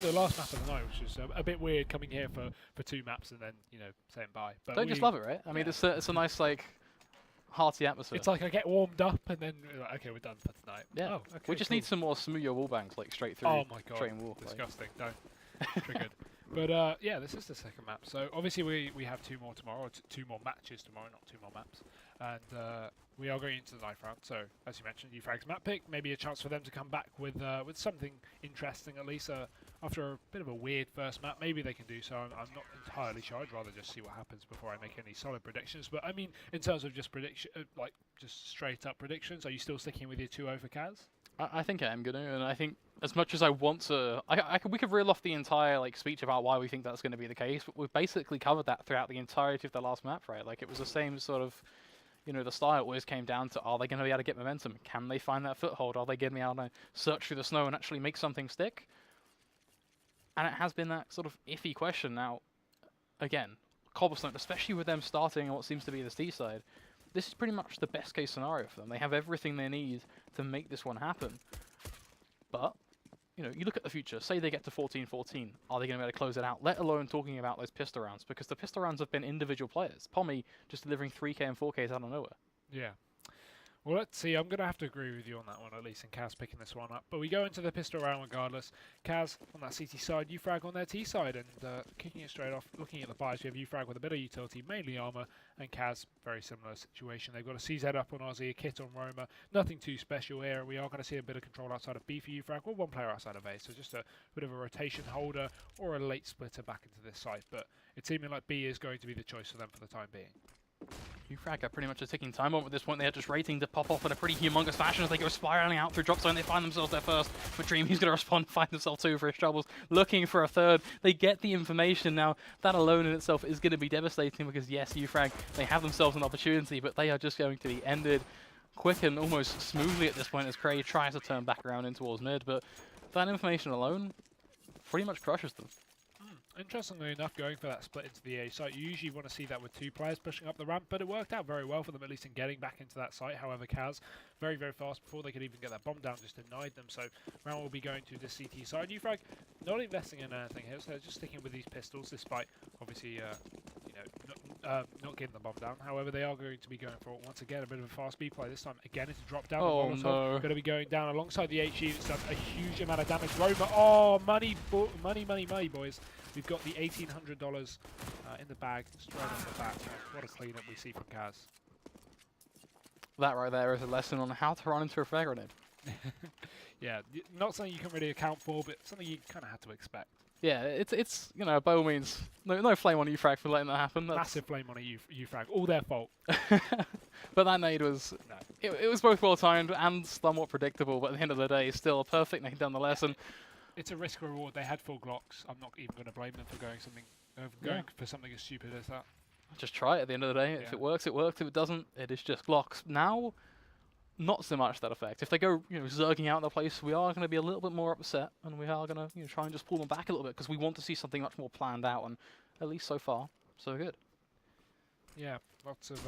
the last map of the night, which was a bit weird coming here for 2 maps and then, you know, saying bye. But Don't you just love it, right? I mean, yeah. it's a nice, like, hearty atmosphere. It's like I get warmed up and then, like, okay, we're done for tonight. Yeah. Oh, okay, We just cool. need some more smoother wall bangs, like, straight through. Oh my god, straight in wall. disgusting. Don't. Triggered. But yeah, this is the second map. So obviously we have 2 more tomorrow, or 2 more matches tomorrow, not 2 more maps. And we are going into the 9th round. So as you mentioned, uFrag's map pick, maybe a chance for them to come back with something interesting at least. After a bit of a weird first map, maybe they can do so. I'm not entirely sure. I'd rather just see what happens before I make any solid predictions. But I mean, in terms of just prediction, like just straight up predictions, are you still sticking with your 2-0 for CAZ? I think I am gonna, and I think as much as I want to, we could reel off the entire like speech about why we think that's going to be the case, but we've basically covered that throughout the entirety of the last map, right? Like it was the same sort of, you know, the style always came down to, are they going to be able to get momentum? Can they find that foothold? Are they going to be able to search through the snow and actually make something stick? And it has been that sort of iffy question. Now, again, Cobblestone, especially with them starting on what seems to be the C side, this is pretty much the best case scenario for them. They have everything they need to make this one happen. But, you know, you look at the future. Say they get to 14-14. Are they going to be able to close it out? Let alone talking about those pistol rounds, because the pistol rounds have been individual players. Pommy just delivering 3K and 4Ks out of nowhere. Yeah. Well, let's see. I'm going to have to agree with you on that one, at least, and CAZ picking this one up. But we go into the pistol round regardless. CAZ on that CT side, uFrag on their T side, and kicking it straight off. Looking at the buys, we have uFrag with a bit of utility, mainly armor, and CAZ, very similar situation. They've got a CZ up on Aussie, a kit on Roma. Nothing too special here. We are going to see a bit of control outside of B for uFrag, or one player outside of A, so just a bit of a rotation holder or a late splitter back into this site. But it's seeming like B is going to be the choice for them for the time being. uFrag are pretty much a ticking time bomb at this point. They're just waiting to pop off in a pretty humongous fashion as they go spiraling out through drop zone. They find themselves there first. But Dream, he's going to respond, find himself 2 for his troubles, looking for a third. They get the information now. That alone in itself is going to be devastating because, yes, uFrag, they have themselves an opportunity, but they are just going to be ended quick and almost smoothly at this point as Cray tries to turn back around in towards mid. But that information alone pretty much crushes them. Interestingly enough, going for that split into the A site, you usually want to see that with 2 players pushing up the ramp, but it worked out very well for them, at least in getting back into that site. However, CAZ, very, very fast before they could even get that bomb down, just denied them. So round will be going to the CT side. uFrag not investing in anything here, so just sticking with these pistols, despite obviously, you know, not getting the bomb down. However, they are going to be going for, once again, a bit of a fast B play. This time, again, it's a drop down. Oh, no. Going to be going down alongside the HE. It's done a huge amount of damage. Roma, oh, money, boys. We've got the $1,800 in the bag straight off the bat. What a cleanup we see from CAZ. That right there is a lesson on how to run into a frag grenade. Yeah, not something you can really account for, but something you kind of had to expect. Yeah, it's you know, by all means, no flame on uFrag for letting that happen. That's Massive flame on a uFrag, all their fault. But that nade was, No. it was both well timed and somewhat predictable, but at the end of the day, still a perfect nade nonetheless. And It's a risk reward. They had full Glocks. I'm not even going to blame them for going for something as stupid as that. just try it at the end of the day. Yeah. If it works, it works. If it doesn't, it is just Glocks. Now, not so much that effect. If they go, you know, zerging out the place, we are going to be a little bit more upset, and we are going to, you know, try and just pull them back a little bit because we want to see something much more planned out. And at least so far, so good. Yeah, lots of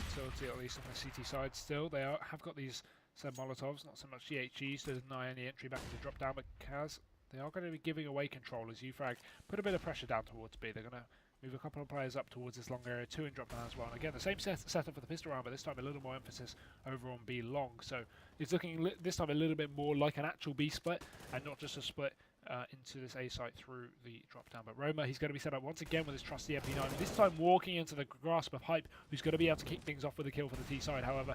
utility at least on the CT side still. They have got these said Molotovs, not so much GHGs to deny any entry back into drop down, but CAZ, they are going to be giving away control as uFrag put a bit of pressure down towards B. They're going to move a couple of players up towards this long area, 2 in drop down as well. And again, the same setup for the pistol round, but this time a little more emphasis over on B long. So it's looking this time a little bit more like an actual B split and not just a split into this A site through the drop down. But Roma, he's going to be set up once again with his trusty MP9. This time walking into the grasp of Hype, who's going to be able to kick things off with a kill for the T side. However,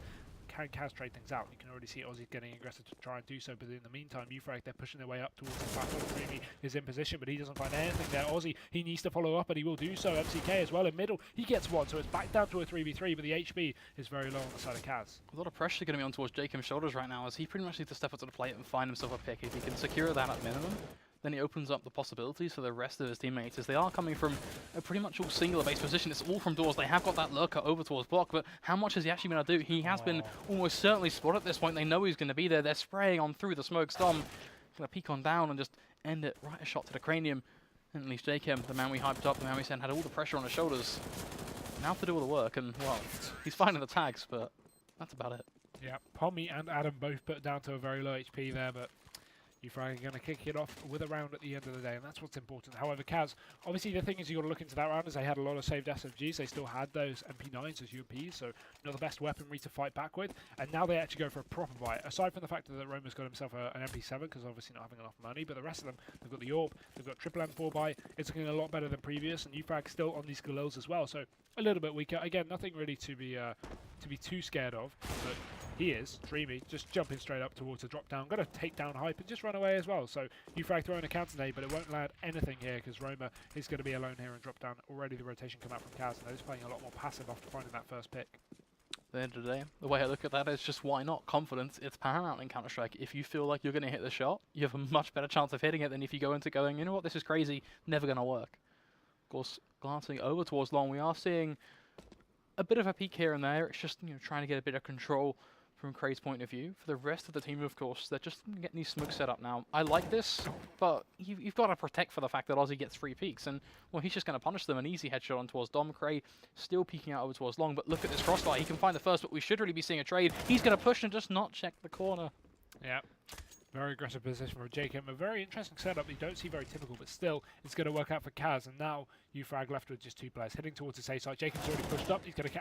can CAZ trade things out? You can already see Aussie getting aggressive to try and do so, but in the meantime, uFrag, they're pushing their way up towards the platform. Dreamy is in position, but he doesn't find anything there. Aussie, he needs to follow up, and he will do so. MCK as well in middle, he gets one, so it's back down to a 3v3, but the HB is very low on the side of CAZ. A lot of pressure going to be on towards Jacob's shoulders right now as he pretty much needs to step up to the plate and find himself a pick. If he can secure that at minimum, then he opens up the possibilities for the rest of his teammates as they are coming from a pretty much all singular base position. It's all from doors. They have got that lurker over towards block, but how much has he actually been able to do? He has been almost certainly spotted at this point. They know he's going to be there. They're spraying on through the smoke storm. Going to peek on down and just end it right a shot to the cranium. And at least Jacob, the man we hyped up, the man we said had all the pressure on his shoulders. Now to do all the work, and well, he's finding the tags, but that's about it. Yeah, Pommy and Adam both put down to a very low HP there, but uFrag are going to kick it off with a round at the end of the day, and that's what's important. However, CAZ, obviously the thing is you got to look into that round, as they had a lot of saved SMGs. They still had those MP9s as UMPs, so not the best weaponry to fight back with. And now they actually go for a proper buy. Aside from the fact that Roma's got himself an MP7, because obviously not having enough money, but the rest of them, they've got the AWP, they've got triple M4 buy. It's looking a lot better than previous, and uFrag still on these Galils as well, so a little bit weaker. Again, nothing really to be too scared of, but he is, Dreamy, just jumping straight up towards the drop down. Going to take down Hype and just run away as well. So uFrag throwing a counter nade, but it won't land anything here because Roma is going to be alone here and drop down. Already the rotation come out from CAZ, and they're just playing a lot more passive after finding that first pick. At the end of the day, the way I look at that is just why not? Confidence, it's paramount in Counter-Strike. If you feel like you're going to hit the shot, you have a much better chance of hitting it than if you go into going, you know what, this is crazy, never going to work. Of course, glancing over towards long, we are seeing a bit of a peak here and there. It's just, trying to get a bit of control from Craig's point of view. For the rest of the team, of course, they're just getting these smokes set up now. I like this, but you've got to protect for the fact that Ozzy gets 3 peaks, and, well, he's just going to punish them. An easy headshot on towards Dom. Cray still peeking out over towards long, but look at this crossfire. He can find the first, but we should really be seeing a trade. He's going to push and just not check the corner. Yeah. Very aggressive position from Jacob. A very interesting setup you don't see very typical, but still, it's going to work out for CAZ. And now uFrag left with just 2 players heading towards the safe side. Jacob's already pushed up. He's going to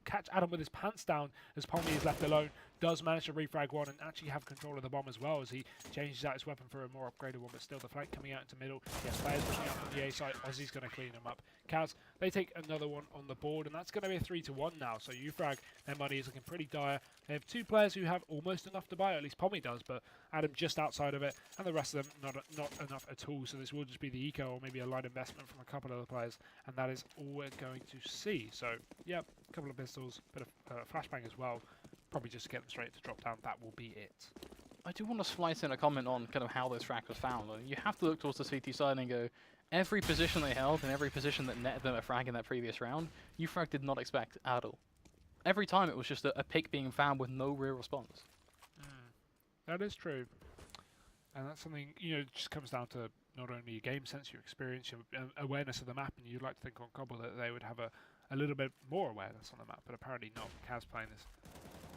catch Adam with his pants down as Pommy is left alone. Does manage to refrag one and actually have control of the bomb as well as he changes out his weapon for a more upgraded one, but still the flank coming out into middle. Yes, players pushing out from the A side. Ozzy's going to clean him up. CAZ, they take another one on the board, and that's going to be a 3-1 now. So uFrag, their money is looking pretty dire. They have 2 players who have almost enough to buy, at least Pommy does, but Adam just outside of it, and the rest of them not enough at all. So this will just be the eco or maybe a light investment from a couple of the players, and that is all we're going to see. So, yeah, a couple of pistols, bit of flashbang as well. Probably just to get them straight to drop down. That will be it. I do want to slice in a comment on kind of how this frag was found. You have to look towards the CT side and go, every position they held and every position that netted them a frag in that previous round, uFrag did not expect at all. Every time it was just a pick being found with no real response. That is true. And that's something, it just comes down to not only your game sense, your experience, your awareness of the map, and you'd like to think on Cobble that they would have a little bit more awareness on the map, but apparently not. CAZ playing this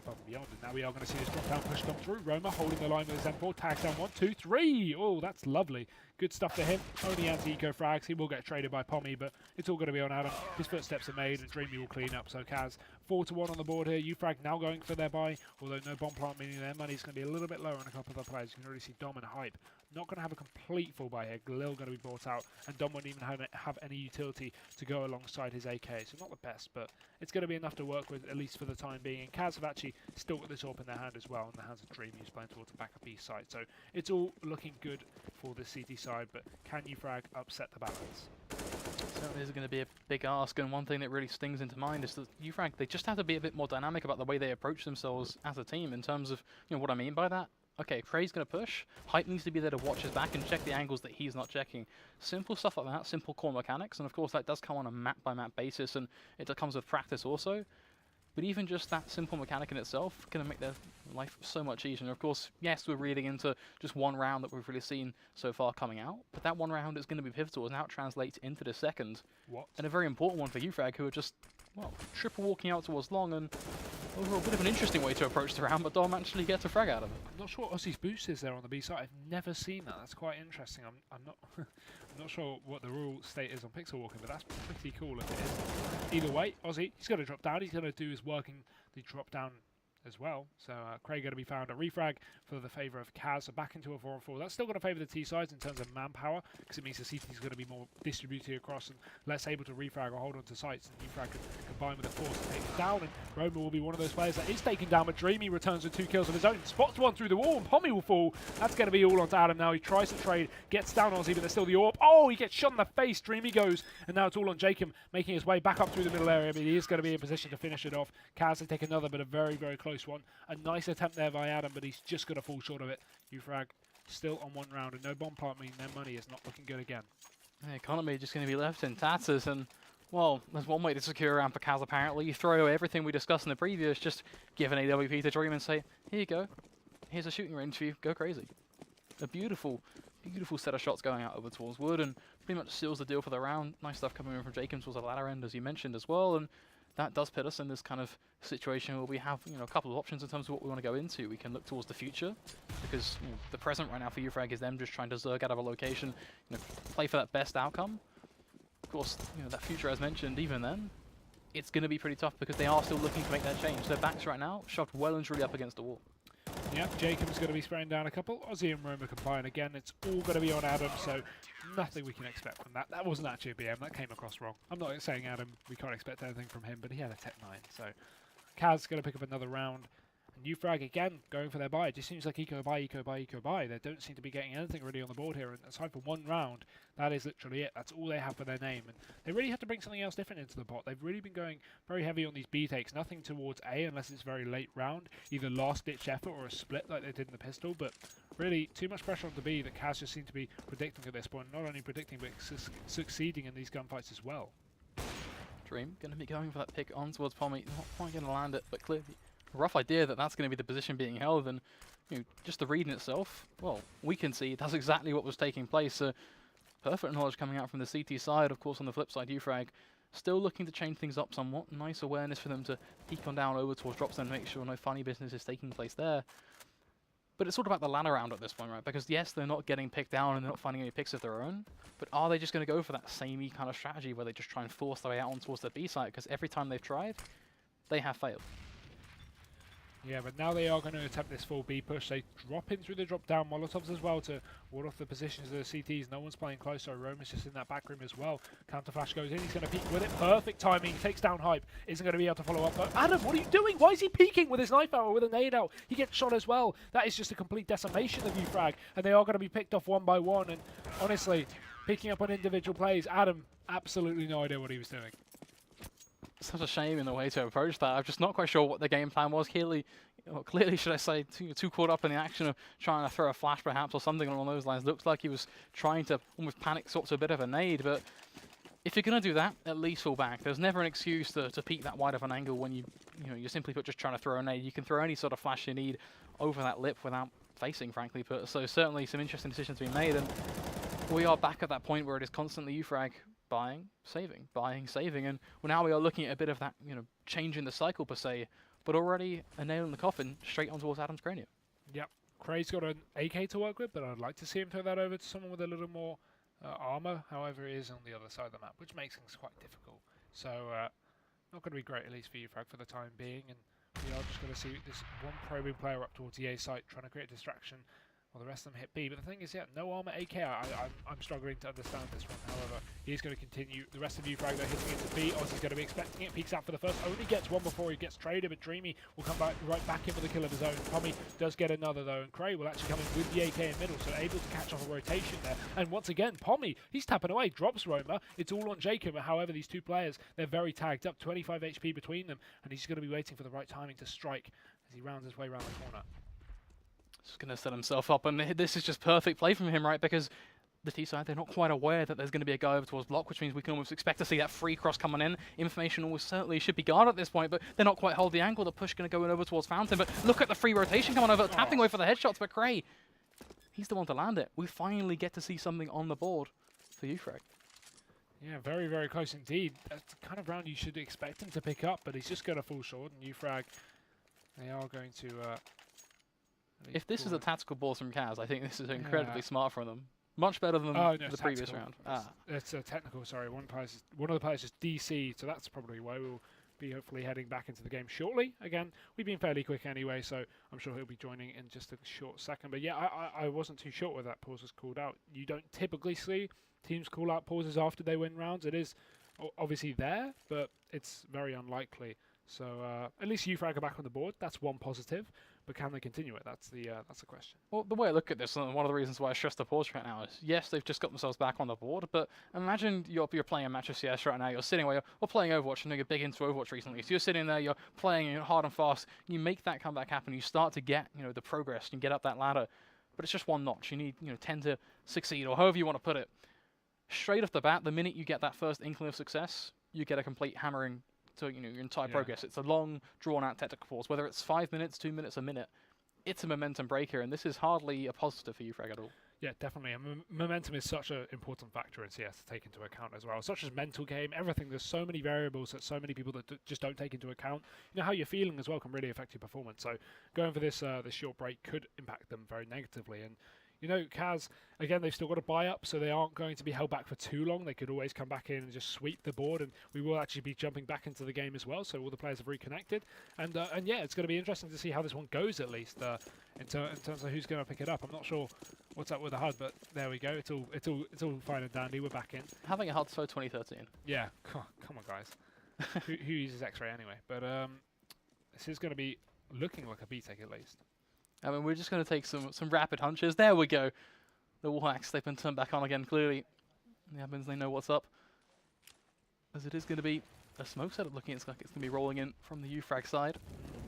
above and beyond, and now we are going to see this drop down push come through. Roma holding the line with his M4, tags down 1, 2, 3. Oh, that's lovely. Good stuff for him. Only anti-eco frags. He will get traded by Pommy, but it's all going to be on Adam. His footsteps are made, and Dreamy will clean up. So CAZ 4-1 on the board here. uFrag now going for their buy, although no bomb plant, meaning their money's going to be a little bit lower on a couple of the players. You can already see Dom and Hype not going to have a complete full buy here. Galil going to be bought out, and Dom won't even have any utility to go alongside his AK. So not the best, but it's going to be enough to work with, at least for the time being. And CAZ have actually still got this AWP in their hand as well, in the hands of Dreamy, who's playing towards the back of B side. So it's all looking good for the CT side, but can uFrag upset the balance? Certainly is going to be a big ask, and one thing that really stings into mind is that uFrag, they just have to be a bit more dynamic about the way they approach themselves as a team in terms of, what I mean by that. Okay, Craig's going to push. Hype needs to be there to watch his back and check the angles that he's not checking. Simple stuff like that, simple core mechanics, and of course that does come on a map-by-map basis, and it comes with practice also. But even just that simple mechanic in itself can make their life so much easier. And of course, yes, we're reading into just one round that we've really seen so far coming out, but that one round is going to be pivotal as now it translates into the second. And a very important one for uFrag, who are just, well, triple walking out towards long, and overall a bit of an interesting way to approach the round, but Dom actually gets a frag out of it. I'm not sure what Ozzy's boost is there on the B side. I've never seen that. That's quite interesting. I'm not I'm not sure what the rule state is on pixel walking, but that's pretty cool if it is. Either way, Ozzy, he's going to drop down. He's going to do his work in the drop down as well. So Craig going to be found a refrag for the favour of CAZ. So back into a 4-on-4. That's still going to favour the T sides in terms of manpower, because it means the CT is going to be more distributed across and less able to refrag or hold on to sites. And uFrag can combine with the force to take it down. And Roma will be one of those players that is taken down, but Dreamy returns with 2 kills of his own. Spots one through the wall, and Pommy will fall. That's going to be all onto Adam now. He tries to trade, gets down Ozzy, but there's still the AWP. Oh, he gets shot in the face. Dreamy goes, and now it's all on Jacob, making his way back up through the middle area, but he is going to be in position to finish it off. CAZ, they take another, but a very, very close one. A nice attempt there by Adam, but he's just going to fall short of it. uFrag still on 1 round, and no bomb plant, meaning their money is not looking good again. The economy just going to be left in tatters, and, well, there's one way to secure a round for CAZ apparently. You throw away everything we discussed in the previous, just give an AWP to Dream and say, here you go, here's a shooting range for you, go crazy. A beautiful, beautiful set of shots going out over towards wood, and pretty much seals the deal for the round. Nice stuff coming in from Jacobs towards the latter end, as you mentioned as well, and that does put us in this kind of situation where we have, a couple of options in terms of what we want to go into. We can look towards the future, because the present right now for uFrag is them just trying to zerg out of a location, play for that best outcome. Of course, that future, as mentioned, even then, it's going to be pretty tough because they are still looking to make that change. Their backs right now shoved well and truly up against the wall. Yep, Jacob's going to be spraying down a couple. Aussie and Roma combine again. It's all going to be on Adam, so nothing we can expect from that. That wasn't actually a BM. That came across wrong. I'm not saying Adam, we can't expect anything from him, but he had a Tech 9. So CAZ going to pick up another round. And uFrag again going for their buy. It just seems like eco buy, eco buy, eco buy. They don't seem to be getting anything really on the board here. And aside from one round, that is literally it. That's all they have for their name. And they really have to bring something else different into the pot. They've really been going very heavy on these B takes. Nothing towards A unless it's very late round. Either last ditch effort or a split like they did in the pistol. But really too much pressure on the B that CAZ just seem to be predicting at this point. Not only predicting but succeeding in these gunfights as well. Dream going to be going for that pick on towards Pommy. Not quite going to land it, but clearly a rough idea that that's going to be the position being held, and just the read in itself, well, we can see that's exactly what was taking place. Perfect knowledge coming out from the CT side. Of course, on the flip side, uFrag still looking to change things up somewhat. Nice awareness for them to peek on down over towards drops and make sure no funny business is taking place there. But it's sort of about the ladder round at this point, right? Because yes, they're not getting picked down and they're not finding any picks of their own, but are they just going to go for that samey kind of strategy where they just try and force their way out on towards the B side? Because every time they've tried, they have failed. Yeah, but now they are going to attempt this full B push. They drop in through the drop-down Molotovs as well to ward off the positions of the CTs. No one's playing close, so Roma's just in that back room as well. Counter flash goes in, he's going to peek with it. Perfect timing, takes down Hype. Isn't going to be able to follow up. But Adam, what are you doing? Why is he peeking with his knife out or with a nade out? He gets shot as well. That is just a complete decimation of uFrag, and they are going to be picked off one by one. And honestly, picking up on individual plays, Adam, absolutely no idea what he was doing. Such a shame in the way to approach that. I'm just not quite sure what the game plan was. Clearly, should I say, too caught up in the action of trying to throw a flash perhaps or something along those lines. Looks like he was trying to almost panic sort to a bit of a nade, but if you're going to do that, at least fall back. There's never an excuse to peek that wide of an angle when you're simply just trying to throw a nade. You can throw any sort of flash you need over that lip without facing, frankly. But so certainly some interesting decisions to be made, and we are back at that point where it is constantly uFrag buying, saving, and now we are looking at a bit of that, change in the cycle per se, but already a nail in the coffin straight on towards Adam's cranium. Yep, Cray's got an AK to work with, but I'd like to see him throw that over to someone with a little more armor. However, it is on the other side of the map, which makes things quite difficult. So not going to be great, at least for uFrag for the time being, and we are just going to see this one probing player up towards the A site trying to create a distraction. Well, the rest of them hit B, but the thing is, yeah, no armor AK. I'm struggling to understand this one. However, he's going to continue. The rest of uFrag, they're hitting into B. Ozzy's going to be expecting it. Peeks out for the first. Only gets one before he gets traded, but Dreamy will come right back in with a kill of his own. Tommy does get another, though, and Cray will actually come in with the AK in middle, so able to catch off a rotation there. And once again, Pommy, he's tapping away, drops Roma. It's all on Jacob. However, these two players, they're very tagged up, 25 HP between them, and he's going to be waiting for the right timing to strike as he rounds his way around the corner. Just going to set himself up, and this is just perfect play from him, right? Because the T side, they're not quite aware that there's going to be a guy over towards block, which means we can almost expect to see that free cross coming in. Information almost certainly should be guarded at this point, but they're not quite hold the angle. The push going to go in over towards Fountain, but look at the free rotation coming over, tapping away for the headshots, but Cray, he's the one to land it. We finally get to see something on the board for uFrag. Yeah, very, very close indeed. That's the kind of round you should expect him to pick up, but he's just going to fall short, and uFrag, they are going to... if this is a tactical ball from CAZ, I think this is incredibly smart from them. Much better than the previous round. It's a technical, sorry. One of the players just DC, so that's probably why we'll be hopefully heading back into the game shortly. Again, we've been fairly quick anyway, so I'm sure he'll be joining in just a short second. But yeah, I wasn't too short with that pause was called out. You don't typically see teams call out pauses after they win rounds. It is obviously there, but it's very unlikely. So at least uFrag are back on the board. That's one positive. But can they continue it? That's the question. Well, the way I look at this, and one of the reasons why I stress the pause right now is, yes, they've just got themselves back on the board, but imagine you're playing a match of CS right now, you're sitting where you're playing Overwatch, and you're big into Overwatch recently, so you're sitting there, you're playing hard and fast, you make that comeback happen, you start to get, the progress, you get up that ladder, but it's just one notch. You need, 10 to succeed, or however you want to put it. Straight off the bat, the minute you get that first inkling of success, you get a complete hammering to your entire progress. It's a long, drawn-out tactical pause. Whether it's 5 minutes, 2 minutes, a minute, it's a momentum breaker, and this is hardly a positive for uFrag at all. Yeah, definitely. And momentum is such an important factor in CS to take into account as well. Such as mental game, everything. There's so many variables that so many people that just don't take into account. You know, how you're feeling as well can really affect your performance. So going for this this short break could impact them very negatively. And you know, CAZ, again, they've still got a buy up, so they aren't going to be held back for too long. They could always come back in and just sweep the board, and we will actually be jumping back into the game as well. So all the players have reconnected, and yeah, it's going to be interesting to see how this one goes at least in terms of who's going to pick it up. I'm not sure what's up with the HUD, but there we go. It's all fine and dandy. We're back in. Having a HUD so 2013. Yeah, come on, guys. who uses X-ray anyway? But this is going to be looking like a B-Tech at least. I mean, we're just going to take some rapid hunches. There we go. The wall hacks, they've been turned back on again, clearly. The admins, they know what's up. As it is going to be a smoke setup looking, it's like it's going to be rolling in from the uFrag side.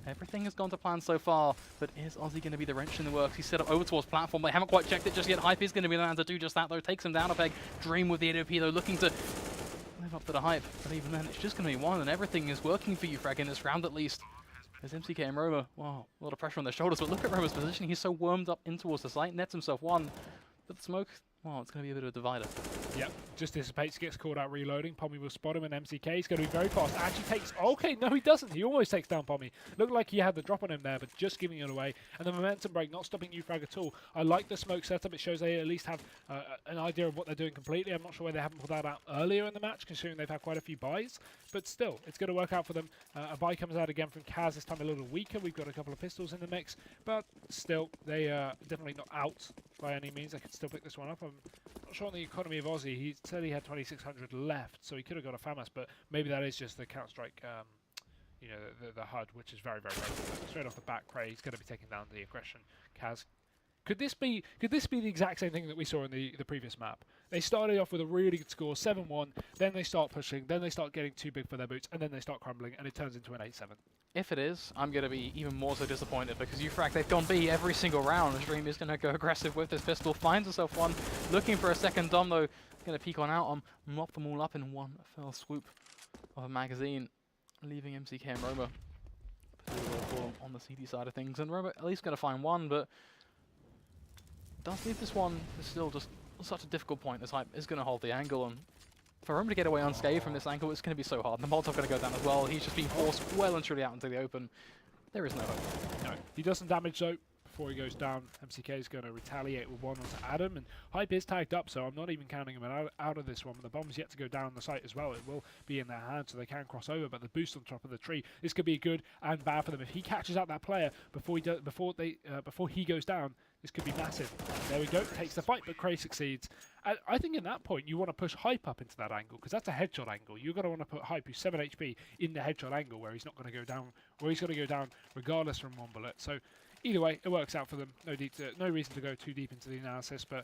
Everything has gone to plan so far, but is Ozzy going to be the wrench in the works? He's set up over towards platform. They haven't quite checked it just yet. Hype is going to be the man to do just that, though. Takes him down a peg. Dream with the AWP, though, looking to live up to the hype. But even then, it's just going to be one, and everything is working for uFrag in this round at least. There's MCK and Roma. Wow, a lot of pressure on their shoulders, but look at Roma's position. He's so warmed up in towards the site, nets himself one. But the smoke, well, it's going to be a bit of a divider. Yep, just dissipates, gets caught out reloading. Pommy will spot him, and MCK is going to be very fast. Actually takes, okay, no he doesn't. He almost takes down Pommy. Looked like he had the drop on him there, but just giving it away. And the momentum break, not stopping uFrag at all. I like the smoke setup. It shows they at least have an idea of what they're doing completely. I'm not sure why they haven't pulled that out earlier in the match, considering they've had quite a few buys. But still, it's going to work out for them. A buy comes out again from CAZ, this time a little weaker. We've got a couple of pistols in the mix, but still, they are definitely not out by any means. They could still pick this one up. I'm not sure on the economy of Ozzy. He said he had 2,600 left, so he could have got a FAMAS, but maybe that is just the Counter-Strike, you know, the HUD, which is very, very low. Straight off the bat, Craig's going to be taking down the aggression. CAZ. Could this be the exact same thing that we saw in the previous map? They started off with a really good score, 7-1, then they start pushing, then they start getting too big for their boots, and then they start crumbling, and it turns into an 8-7. If it is, I'm going to be even more so disappointed because uFrag, they've gone B every single round. Dream is going to go aggressive with this pistol, finds herself one, looking for a second dom though, going to peek on out on, mop them all up in one fell swoop of a magazine, leaving MCK and Roma on the CD side of things. And Roma at least going to find one, but does leave this one is still just such a difficult point. This hype is going to hold the angle, and for him to get away unscathed from this angle, it's going to be so hard. And the Molotov going to go down as well. He's just being forced well and truly out into the open. There is no hope. No, he does some damage though before he goes down. MCK is going to retaliate with one onto Adam, and Hype is tagged up, so I'm not even counting him out of this one. The bomb's yet to go down the site as well. It will be in their hands, so they can cross over. But the boost on top of the tree, this could be good and bad for them. If he catches out that player before he goes down, this could be massive. There we go. Takes the fight, but Cray succeeds. I think in that point, you want to push Hype up into that angle, because that's a headshot angle. You're going to want to put Hype, who's 7 HP, in the headshot angle, where he's not going to go down, where he's going to go down regardless from one bullet. So either way, it works out for them. No reason to go too deep into the analysis, but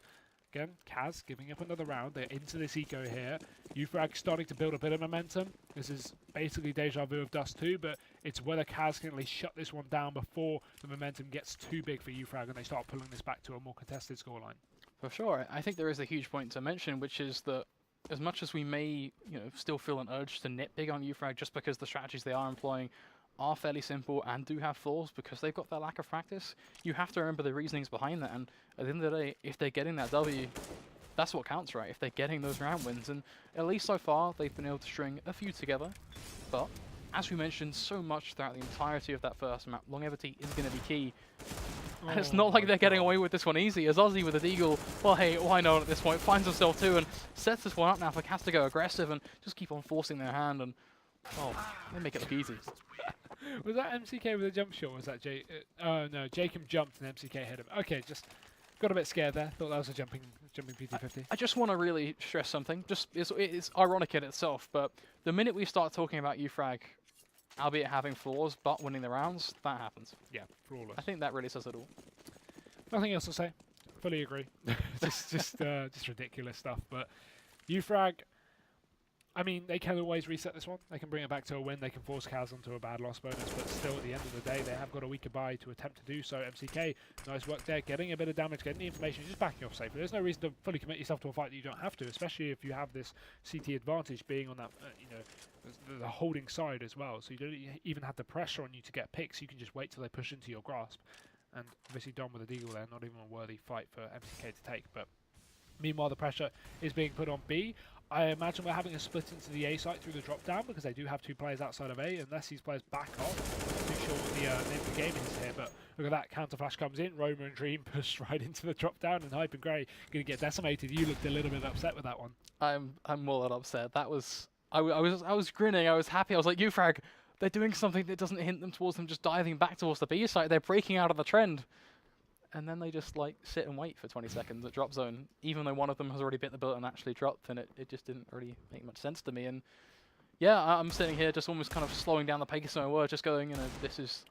again, CAZ giving up another round. They're into this eco here. uFrag starting to build a bit of momentum. This is basically deja vu of Dust 2, but it's whether CAZ can at least shut this one down before the momentum gets too big for uFrag and they start pulling this back to a more contested scoreline. For sure. I think there is a huge point to mention, which is that as much as we may, still feel an urge to nitpick on uFrag just because the strategies they are employing are fairly simple and do have flaws because they've got that lack of practice, you have to remember the reasonings behind that. And at the end of the day, if they're getting that W, that's what counts, right? If they're getting those round wins. And at least so far, they've been able to string a few together. But as we mentioned so much throughout the entirety of that first map, longevity is going to be key. And it's not like they're getting away with this one easy, as Ozzy with a deagle, well hey, why not at this point, finds himself too and sets this one up now for CAZ to go aggressive and just keep on forcing their hand, and oh, they make it look easy. Was that MCK with a jump shot, or was that oh no, Jacob jumped and MCK hit him. Okay, just got a bit scared there, thought that was a jumping PT-50. I just want to really stress something, it's ironic in itself, but the minute we start talking about uFrag, albeit having flaws, but winning the rounds, that happens. Yeah, flawless. I think that really says it all. Nothing else to say. Fully agree. just ridiculous stuff. But uFrag, I mean, they can always reset this one. They can bring it back to a win. They can force CAZ onto a bad loss bonus. But still, at the end of the day, they have got a weaker buy to attempt to do so. MCK, nice work there. Getting a bit of damage, getting the information, just backing off safely. There's no reason to fully commit yourself to a fight that you don't have to, especially if you have this CT advantage being on that, the holding side as well. So you don't even have the pressure on you to get picks. You can just wait till they push into your grasp. and obviously Dom with a deagle there, not even a worthy fight for MCK to take. But meanwhile, the pressure is being put on B. I imagine we're having a split into the A site through the drop down because they do have 2 players outside of A, unless these players back off. I'm not too sure what the name of the game is here, but look at that, counter flash comes in, Roma and Dream pushed right into the drop down, and Hype and Grey going to get decimated. You looked a little bit upset with that one. I'm more than upset. That was I was grinning. I was happy. I was like, uFrag, they're doing something that doesn't hint them towards them just diving back towards the B site. They're breaking out of the trend. And then they just like sit and wait for 20 seconds at drop zone, even though one of them has already bit the bullet and actually dropped, and it just didn't really make much sense to me. And yeah, I'm sitting here just almost kind of slowing down the pace of my word, just going, this is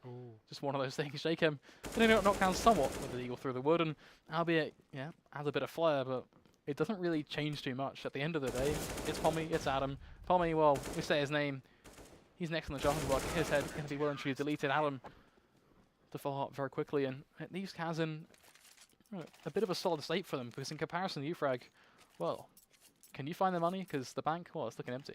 just one of those things. Jakem did knock down somewhat with the eagle through the wood, and albeit, yeah, has a bit of flair, but it doesn't really change too much. At the end of the day, it's Pommy, it's Adam. Pommy, well, we say his name. He's next on the chopping block. His head going to be well and truly deleted. Adam to follow up very quickly, and it leaves CAZ in a bit of a solid state for them, because in comparison to uFrag, well, can you find the money? Because the bank, well, it's looking empty.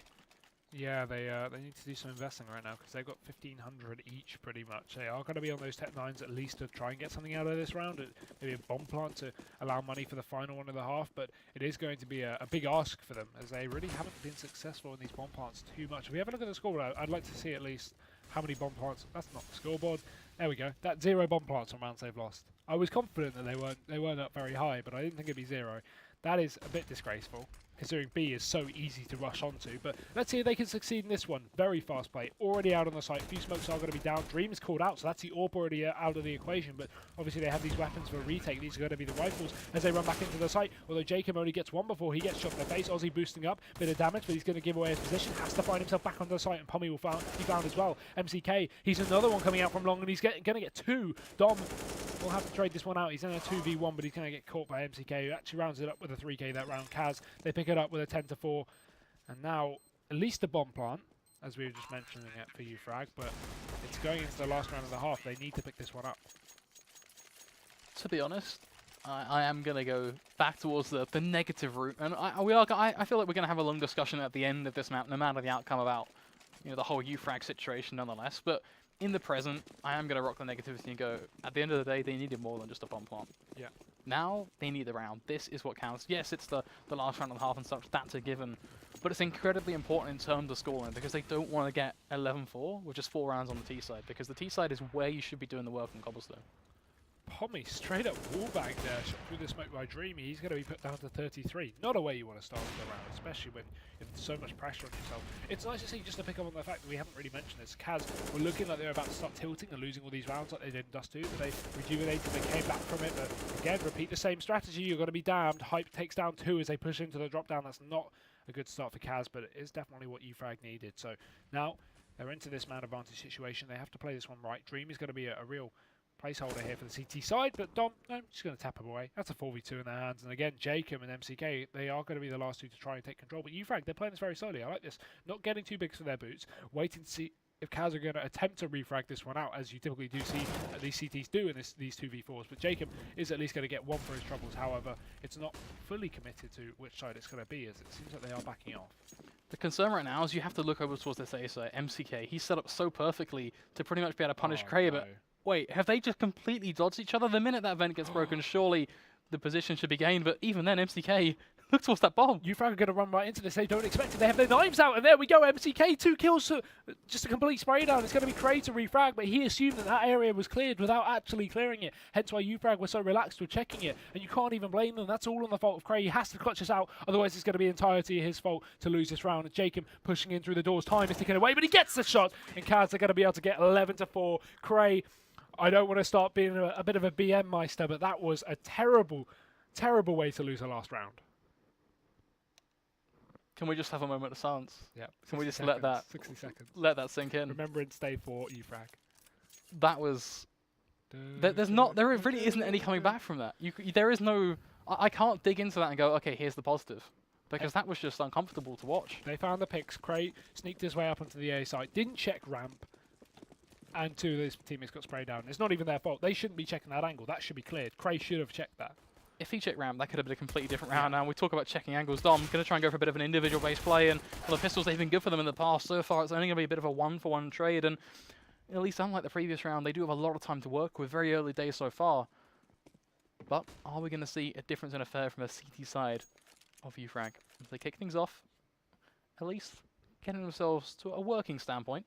Yeah, they need to do some investing right now because they've got 1,500 each pretty much. They are going to be on those Tech 9s at least to try and get something out of this round. Maybe a bomb plant to allow money for the final 1.5, but it is going to be a big ask for them as they really haven't been successful in these bomb plants too much. If we have a look at the scoreboard, I'd like to see at least how many bomb plants. That's not the scoreboard. There we go. That's 0 bomb plants on rounds they've lost. I was confident that they weren't up very high, but I didn't think it'd be 0. That is a bit disgraceful, considering B is so easy to rush onto. But let's see if they can succeed in this one. Very fast play. Already out on the site. A few smokes are going to be down. Dream is called out, so that's the AWP already out of the equation. But obviously they have these weapons for a retake. These are going to be the rifles as they run back into the site. Although Jakem only gets one before he gets shot in the face. Ozzy boosting up. Bit of damage, but he's going to give away his position. Has to find himself back onto the site, and Pommy will be found as well. MCK, he's another one coming out from long, and he's going to get 2. Dom will have to trade this one out. He's in a 2v1, but he's going to get caught by MCK, who actually rounds it up with a 3k that round. CAZ, they pick it up with a 10-4. And now, at least a bomb plant, as we were just mentioning it for uFrag, but it's going into the last round of the half. They need to pick this one up. To be honest, I am going to go back towards the negative route. And I feel like we're going to have a long discussion at the end of this map, no matter the outcome about the whole uFrag situation nonetheless. But in the present, I am going to rock the negativity and go, at the end of the day, they needed more than just a bomb plant. Yeah. Now, they need the round. This is what counts. Yes, it's the last round and a half and such, that's a given. But it's incredibly important in terms of scoring, because they don't want to get 11-4 with just 4 rounds on the T side, because the T side is where you should be doing the work on Cobblestone. Pommy straight up wallbang there, shot through the smoke by Dreamy. He's going to be put down to 33. Not a way you want to start the round, especially when you have so much pressure on yourself. It's nice to see, just to pick up on the fact that we haven't really mentioned this, CAZ were looking like they were about to start tilting and losing all these rounds like they did in Dust 2, but they rejuvenated, they came back from it, but again, repeat the same strategy. You're going to be damned. Hype takes down 2 as they push into the drop down. That's not a good start for CAZ, but it is definitely what uFrag needed. So now they're into this man advantage situation. They have to play this one right. Dream is going to be a real placeholder here for the CT side, but Dom, no, just going to tap him away. That's a 4v2 in their hands, and again, Jakem and MCK, they are going to be the last 2 to try and take control, but uFrag, they're playing this very slowly. I like this. Not getting too big for their boots, waiting to see if CAZ are going to attempt to refrag this one out, as you typically do see these CTs do in these 2v4s, but Jakem is at least going to get 1 for his troubles. However, it's not fully committed to which side it's going to be, as it seems like they are backing off. The concern right now is you have to look over towards this A side. MCK, he's set up so perfectly to pretty much be able to punish Cray, but wait, have they just completely dodged each other? The minute that vent gets broken, surely the position should be gained, but even then, MCK, look towards that bomb. uFrag are going to run right into this. They don't expect it. They have their knives out, and there we go. MCK, 2 kills, just a complete spray down. It's going to be Cray to refrag, but he assumed that that area was cleared without actually clearing it. Hence why uFrag were so relaxed with checking it, and you can't even blame them. That's all on the fault of Cray. He has to clutch us out, otherwise it's going to be entirely his fault to lose this round. Jakem pushing in through the doors. Time is ticking away, but he gets the shot, and CAZ are going to be able to get 11-4. Cray, I don't want to start being a bit of a BM Meister, but that was a terrible, terrible way to lose a last round. Can we just have a moment of silence? Yeah. Can we just 60 let that sink in? Remember in stay for uFrag. That was. There really isn't any coming back from that. There is no. I can't dig into that and go, okay, here's the positive, because that was just uncomfortable to watch. They found the picks. Cray sneaked his way up onto the A site, didn't check ramp, and 2 of his teammates got sprayed down. It's not even their fault. They shouldn't be checking that angle. That should be cleared. Cray should have checked that. If he checked ramp, that could have been a completely different round. Now we talk about checking angles. Dom going to try and go for a bit of an individual based play, and well, the pistols, they've been good for them in the past. So far, it's only going to be a bit of a 1-for-1 trade, and at least unlike the previous round, they do have a lot of time to work with, very early days so far. But are we going to see a difference in affair from a CT side of uFrag? If they kick things off, at least getting themselves to a working standpoint.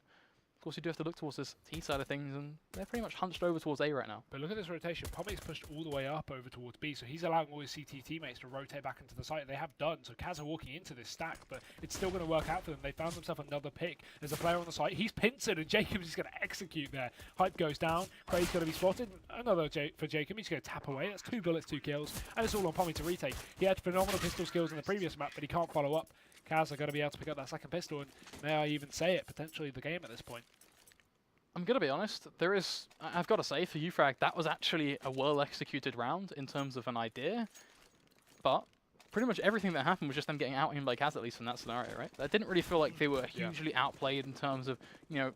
Of course, you do have to look towards this T side of things, and they're pretty much hunched over towards A right now. But look at this rotation. Pommy's pushed all the way up over towards B, so he's allowing all his CT teammates to rotate back into the site. They have done, so CAZ are walking into this stack, but it's still going to work out for them. They found themselves another pick. There's a player on the site. He's pincered, and Jacobs is going to execute there. Hype goes down. Cray's going to be spotted. Another for Jacob. He's going to tap away. That's 2 bullets, 2 kills, and it's all on Pommy to retake. He had phenomenal pistol skills in the previous map, but he can't follow up. CAZ are going to be able to pick up that second pistol, and may I even say it, potentially the game at this point. I'm going to be honest, I've got to say, for uFrag, that was actually a well-executed round in terms of an idea, but pretty much everything that happened was just them getting out-aimed by CAZ, at least in that scenario, right? I didn't really feel like they were hugely outplayed in terms of, you know,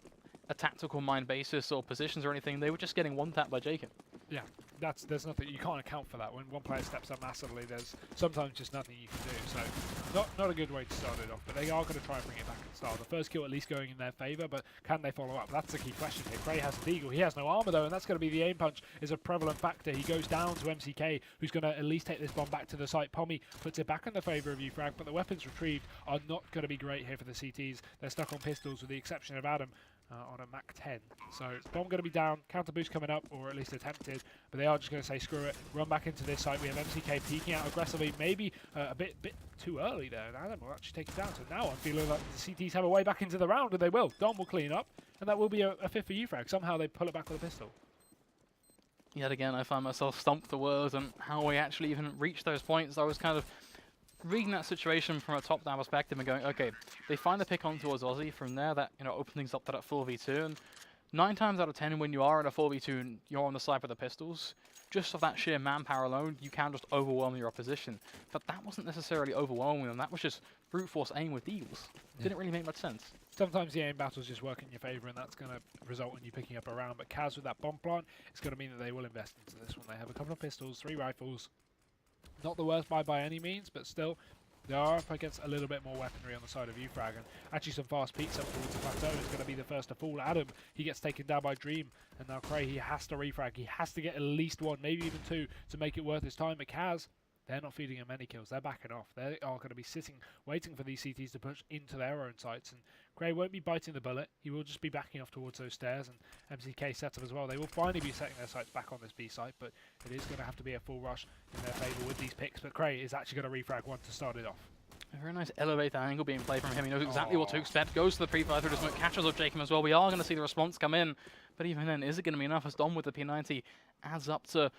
a tactical mind basis or positions or anything. They were just getting one-tapped by Jacob. Yeah, there's nothing, you can't account for that. When one player steps up massively, there's sometimes just nothing you can do. So not a good way to start it off, but they are going to try and bring it back and start. The first kill at least going in their favour, but can they follow up? That's the key question here. Cray has a deagle, he has no armour though, and that's going to be the aim punch is a prevalent factor. He goes down to MCK, who's going to at least take this bomb back to the site. Pommy puts it back in the favour of uFrag, but the weapons retrieved are not going to be great here for the CTs. They're stuck on pistols with the exception of Adam. On a Mach 10. So bomb going to be down, counter boost coming up, or at least attempted, but they are just going to say screw it, run back into this site. We have MCK peeking out aggressively, maybe a bit too early there, and Adam will actually take it down. So now I'm feeling like the CTs have a way back into the round, and they will. Dom will clean up, and that will be a fifth for uFrag. Somehow they pull it back with a pistol. Yet again, I find myself stumped for words on how we actually even reached those points. I was kind of reading that situation from a top-down perspective and going, okay, they find the pick on towards Aussie. From there, that opens things up to that 4v2. And 9 times out of 10, when you are in a 4v2 and you're on the side with the pistols, just off that sheer manpower alone, you can just overwhelm your opposition. But that wasn't necessarily overwhelming them. That was just brute force aim with eagles. Didn't really make much sense. Sometimes the aim battles just work in your favour, and that's going to result in you picking up a round. But CAZ with that bomb plant, it's going to mean that they will invest into this one. They have a couple of pistols, 3 rifles. Not the worst buy by any means, but still, they are up against a little bit more weaponry on the side of uFrag, and actually some fast peaks up towards the plateau is going to be the first to fall. Adam, he gets taken down by Dream, and now Cray, he has to refrag. He has to get at least 1, maybe even 2, to make it worth his time. But CAZ, they're not feeding him any kills. They're backing off. They are going to be sitting, waiting for these CTs to push into their own sites, and Cray won't be biting the bullet. He will just be backing off towards those stairs, and MCK sets up as well. They will finally be setting their sights back on this B site, but it is going to have to be a full rush in their favour with these picks. But Cray is actually going to refrag 1 to start it off. A very nice elevator angle being played from him. He knows exactly what to expect. Goes to the pre-fire through the smoke, catches up Jacob as well. We are going to see the response come in, but even then, is it going to be enough? As Dom with the P90 adds up to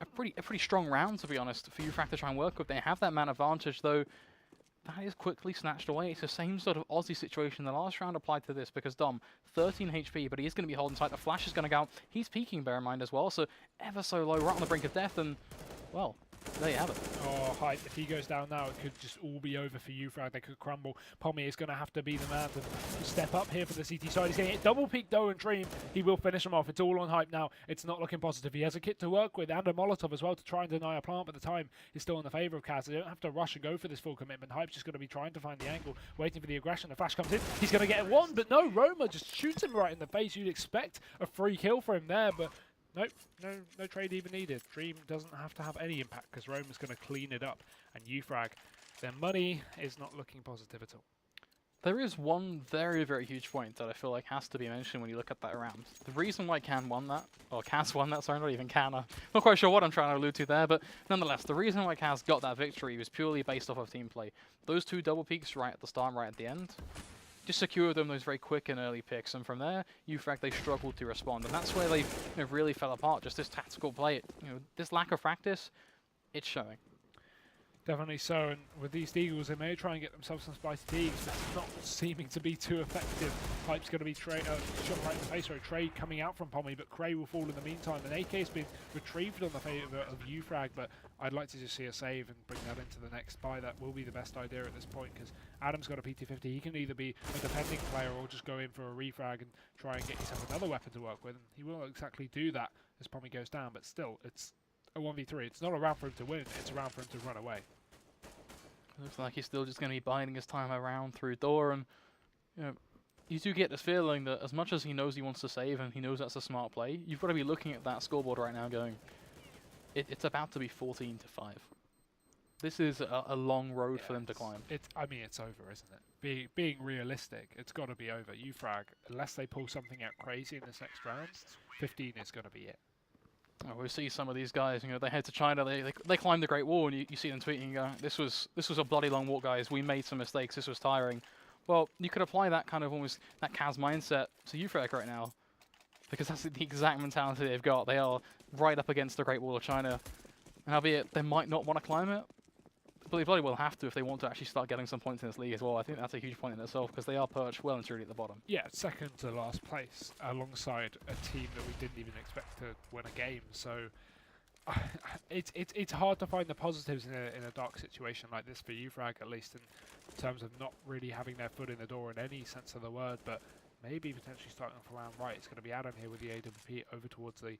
a pretty strong round, to be honest, for uFrag to try and work with. They have that man advantage, though. That is quickly snatched away. It's the same sort of Aussie situation the last round applied to this, because Dom, 13 HP, but he is going to be holding tight. The flash is going to go out. He's peeking, bear in mind, as well, so ever so low, right on the brink of death, and, well, there you have it. Oh, Hype, if he goes down now, it could just all be over for uFrag. They could crumble. Pommy is going to have to be the man to step up here for the CT side. He's getting it double peak, though, and Dream. He will finish him off. It's all on Hype now. It's not looking positive. He has a kit to work with and a Molotov as well to try and deny a plant, but the time is still in the favour of CAZ. They don't have to rush and go for this full commitment. Hype's just going to be trying to find the angle, waiting for the aggression. The flash comes in. He's going to get 1, but no, Roma just shoots him right in the face. You'd expect a free kill for him there, but nope, no trade even needed. Dream doesn't have to have any impact because Roma's going to clean it up. And uFrag, their money is not looking positive at all. There is one very, very huge point that I feel like has to be mentioned when you look at that round. The reason why CAZ won that, sorry, not even Can. I'm not quite sure what I'm trying to allude to there, but nonetheless, the reason why CAZ got that victory was purely based off of team play. Those 2 double peaks right at the start and right at the end just secured them those very quick and early picks, and from there, uFrag, they struggled to respond, and that's where they really fell apart. Just this tactical play, this lack of practice, it's showing. Definitely so, and with these Deagles, they may try and get themselves some spicy Deags, but it's not seeming to be too effective. Hype's going to be shot right in the face, or a trade coming out from Pommy, but Cray will fall in the meantime. And AK has been retrieved on the favour of uFrag, but I'd like to just see a save and bring that into the next buy. That will be the best idea at this point, because Adam's got a PT50. He can either be a defending player or just go in for a refrag and try and get yourself another weapon to work with, and he will exactly do that as Pommy goes down, but still, it's a 1v3. It's not a round for him to win, it's a round for him to run away. Looks like he's still just going to be biding his time around through door, and you do get this feeling that as much as he knows he wants to save and he knows that's a smart play, you've got to be looking at that scoreboard right now going, it's about to be 14-5. This is a long road for them to climb. I mean, it's over, isn't it? Being realistic, it's got to be over. uFrag, unless they pull something out crazy in this next round, 15 is going to be it. Oh, we see some of these guys, you know, they head to China, they climb the Great Wall, and you see them tweeting, going, this was a bloody long walk, guys. We made some mistakes. This was tiring. Well, you could apply that kind of almost that CAZ mindset to uFrag right now, because that's the exact mentality they've got. They are right up against the Great Wall of China, and albeit they might not want to climb it, but they bloody well have to if they want to actually start getting some points in this league as well. I think that's a huge point in itself, because they are perched well and truly at the bottom. Yeah, second to last place, alongside a team that we didn't even expect to win a game. So it's hard to find the positives in a dark situation like this for uFrag, at least in terms of not really having their foot in the door in any sense of the word, but maybe potentially starting off around right. It's going to be Adam here with the AWP over towards the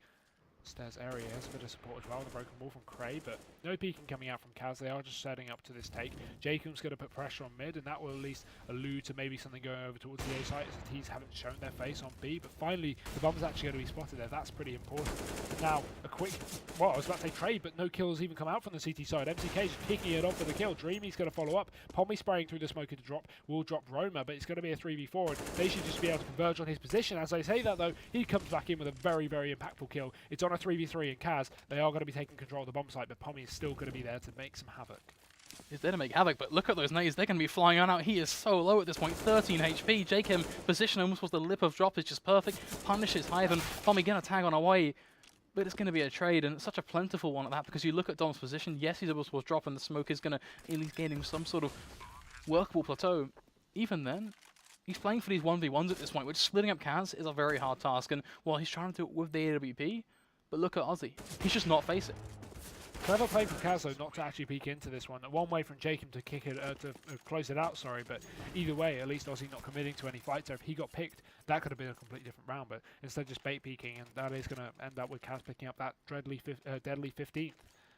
stairs area. Has a bit of support as well. The broken wall from Cray, but no peeking coming out from CAZ. They are just setting up to this take. Jacob's going to put pressure on mid, and that will at least allude to maybe something going over towards the A site, as the T's haven't shown their face on B. But finally, the bomb's actually going to be spotted there. That's pretty important. And now, a quick, well, I was about to say trade, but no kills even come out from the CT side. MCK just picking it off for the kill. Dreamy's going to follow up. Pommy spraying through the smoker to drop. Will drop Roma, but it's going to be a 3v4, and they should just be able to converge on his position. As I say that, though, he comes back in with a very, very impactful kill. It's on a 3v3, and CAZ, they are going to be taking control of the bomb site, but Pommy is still going to be there to make some havoc. He's there to make havoc, but look at those nades. They're going to be flying on out. He is so low at this point, 13 HP. Jacob position almost was the lip of drop is just perfect. Punishes Hyven. Pommy going to tag on away, but it's going to be a trade, and it's such a plentiful one at that, because you look at Dom's position. Yes, he's able to drop, and the smoke is going to at least gain him some sort of workable plateau. Even then, he's playing for these 1v1s at this point, which splitting up CAZ is a very hard task, and while he's trying to do it with the AWP, but look at Ozzy. He's just not facing. Clever play from CAZ, though, not to actually peek into this one. One way from Jacob to kick it, to close it out, sorry, but either way, at least Ozzy not committing to any fights. So if he got picked, that could have been a completely different round, but instead just bait peeking, and that is going to end up with CAZ picking up that deadly 15th. I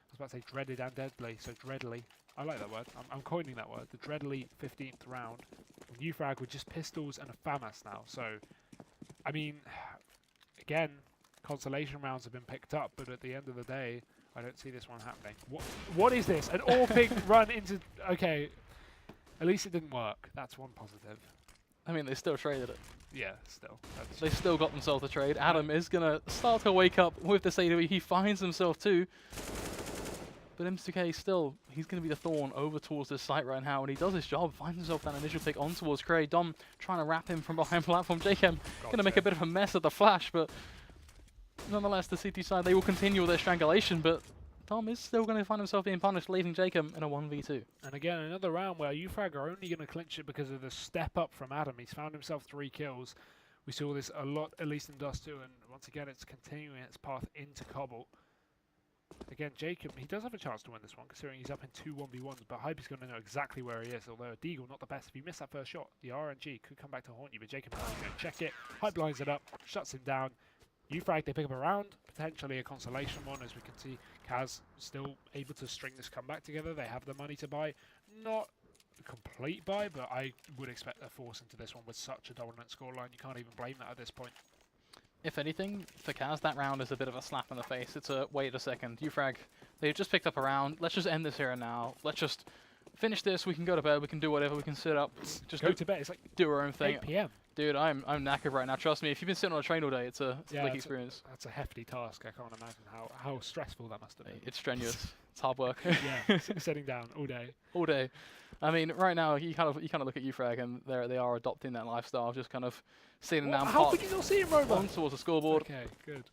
was about to say dreaded and deadly, so dreadly. I like that word. I'm coining that word. The dreadly 15th round. uFrag with just pistols and a FAMAS now. So, I mean, again, consolation rounds have been picked up, but at the end of the day, I don't see this one happening. What is this? An all-pink run into... Okay, at least it didn't work. That's one positive. I mean, they still traded it. Yeah, still. They still got themselves a trade. Adam is going to start to wake up with this AW. He finds himself too. But M2K still, he's going to be the thorn over towards this site right now, and he does his job, finds himself that initial pick on towards Cray. Dom trying to wrap him from behind platform. Jacob going to make a bit of a mess of the flash, but nonetheless, the CT side, they will continue with their strangulation, but Dom is still going to find himself being punished, leaving Jacob in a 1v2. And again, another round where uFrag are only going to clinch it because of the step up from Adam. He's found himself 3 kills. We saw this a lot, at least in Dust 2, and once again, it's continuing its path into Cobble. Again, Jacob, he does have a chance to win this one, considering he's up in 2 1v1s, but Hype is going to know exactly where he is, although Deagle, not the best. If you miss that first shot, the RNG could come back to haunt you, but Jacob is going to check it. Hype lines it up, shuts him down. uFrag, they pick up a round, potentially a consolation one, as we can see CAZ still able to string this comeback together. They have the money to buy. Not a complete buy, but I would expect a force into this one with such a dominant scoreline. You can't even blame that at this point. If anything, for CAZ, that round is a bit of a slap in the face. It's a wait a second. uFrag, they've just picked up a round. Let's just end this here and now. Let's just finish this. We can go to bed. We can do whatever. We can sit up. Just go to bed. It's like do our own thing. 8 PM. Dude, I'm knackered right now. Trust me. If you've been sitting on a train all day, it's a slick experience. That's a hefty task. I can't imagine how stressful that must have been. It's strenuous. It's hard work. Yeah, sitting down all day. All day. I mean, right now you kind of look at uFrag, and they are adopting that lifestyle, just kind of sitting down. How could you not see him, Roma? On towards the scoreboard. Okay, good.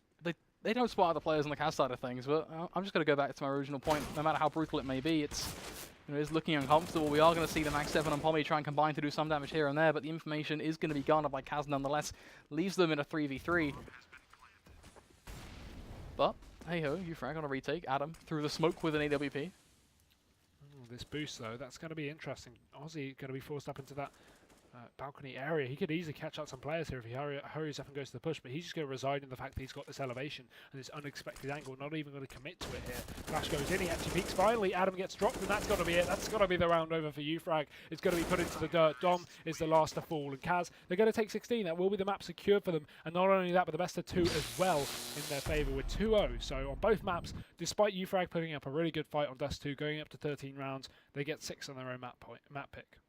They don't spot other players on the CAZ side of things, but I'm just going to go back to my original point. No matter how brutal it may be, it's looking uncomfortable. We are going to see the Max 7 and Pommy try and combine to do some damage here and there, but the information is going to be garnered by CAZ nonetheless. Leaves them in a 3v3. But hey ho, uFrag on a retake. Adam through the smoke with an AWP. This boost though, that's going to be interesting. Aussie going to be forced up into that balcony area. He could easily catch out some players here if he hurries up and goes to the push, but he's just going to reside in the fact that he's got this elevation and this unexpected angle, not even going to commit to it here. Flash goes in, he actually peeks finally, Adam gets dropped, and that's got to be it. That's got to be the round over for uFrag. It's going to be put into the dirt. Dom is the last to fall, and CAZ, they're going to take 16. That will be the map secured for them, and not only that, but the best of 2 as well in their favour with 2-0. So on both maps, despite uFrag putting up a really good fight on Dust 2, going up to 13 rounds, they get 6 on their own map pick.